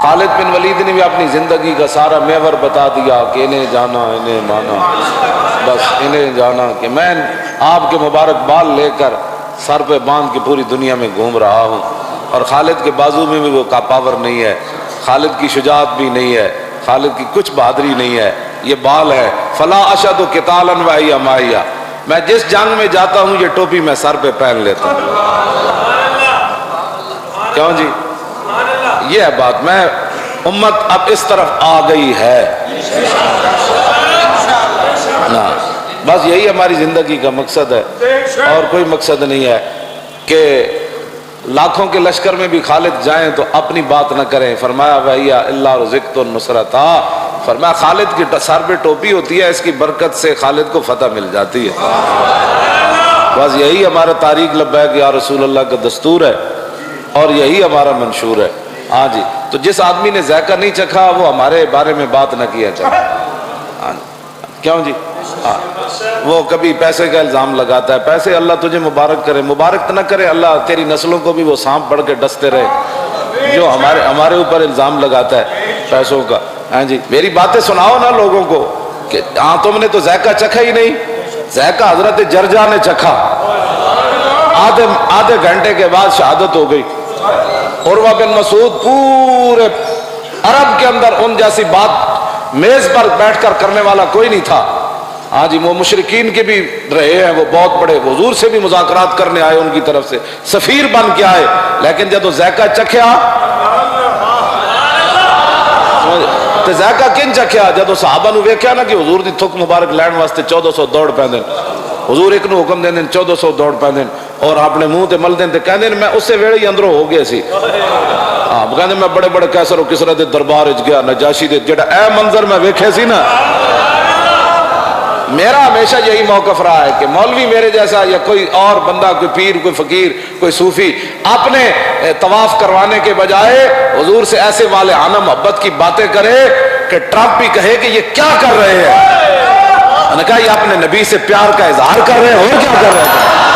خالد بن ولید نے بھی اپنی زندگی کا سارا محور بتا دیا کہ انہیں جانا انہیں مانا، بس انہیں جانا کہ میں آپ کے مبارک بال لے کر سر پہ باندھ کے پوری دنیا میں گھوم رہا ہوں، اور خالد کے بازو میں بھی وہ پاور نہیں ہے، خالد کی شجاعت بھی نہیں ہے، خالد کی کچھ بہادری نہیں ہے، یہ بال ہے۔ فلا اشد قتالا وهي معي، میں جس جنگ میں جاتا ہوں یہ ٹوپی میں سر پہ پہن لیتا ہوں۔ کیوں جی؟ یہ ہے بات۔ میں امت اب اس طرف آ گئی ہے نا، بس یہی ہماری زندگی کا مقصد ہے، اور کوئی مقصد نہیں ہے کہ لاکھوں کے لشکر میں بھی خالد جائیں تو اپنی بات نہ کریں۔ فرمایا وَهِيَ إِلَّا رُزِقْتُ النُّصْرَةَ، فرمایا خالد کی سر پہ ٹوپی ہوتی ہے، اس کی برکت سے خالد کو فتح مل جاتی ہے۔ بس یہی ہمارا تاریخ لبیک یا رسول اللہ کا دستور ہے، اور یہی ہمارا منشور ہے۔ ہاں جی، تو جس آدمی نے ذائقہ نہیں چکھا وہ ہمارے بارے میں بات نہ کیا چاہے۔ کیوں جی؟ وہ کبھی پیسے کا الزام لگاتا ہے، پیسے اللہ تجھے مبارک کرے، مبارک نہ کرے اللہ تیری نسلوں کو بھی وہ سانپ پڑھ کے ڈستے رہے جو ہمارے اوپر الزام لگاتا ہے پیسوں کا۔ ہاں جی، میری باتیں سناؤ نا لوگوں کو کہ ہاں تم نے تو ذائقہ چکھا ہی نہیں۔ ذائقہ حضرت جرجا نے چکھا، آدھے گھنٹے کے بعد شہادت ہو گئی۔ عروہ بن مسعود پورے عرب کے اندر ان جیسی بات میز پر بیٹھ کر کرنے والا کوئی نہیں تھا۔ ہاں جی، وہ مشرکین کے بھی رہے ہیں، وہ بہت بڑے، حضور سے بھی مذاکرات کرنے آئے، ان کی طرف سے سفیر بن کے آئے، لیکن جب وہ ذائقہ چکھیا تو ذائقہ کن چکھیا؟ جب صحابہ نو ویکھیا نا کہ حضور دی تھک مبارک لین واسطے 1400 دوڑ پیندے، حضور ایک نو حکم دیندے 1400 دوڑ پیندے، اور اپنے منہ تے مل دین تے کہندے میں اسے ویلے ہی اندروں ہو گیا سی۔ ہاں کہندے میں بڑے بڑے قیصر و کسریٰ دے دربار وچ گیا، نجاشی دے جڑا اے منظر میں ویکھے سی نا۔ میرا ہمیشہ یہی موقف رہا ہے کہ مولوی میرے جیسا یا کوئی اور بندہ، کوئی پیر، کوئی فقیر، کوئی صوفی اپنے طواف کروانے کے بجائے حضور سے ایسے والہانہ محبت کی باتیں کرے کہ ٹرمپ بھی کہے کہ یہ کیا کر رہے ہیں۔ میں نے کہا یہ اپنے نبی سے پیار کا اظہار کر رہے ہیں، اور کیا کر رہے ہیں۔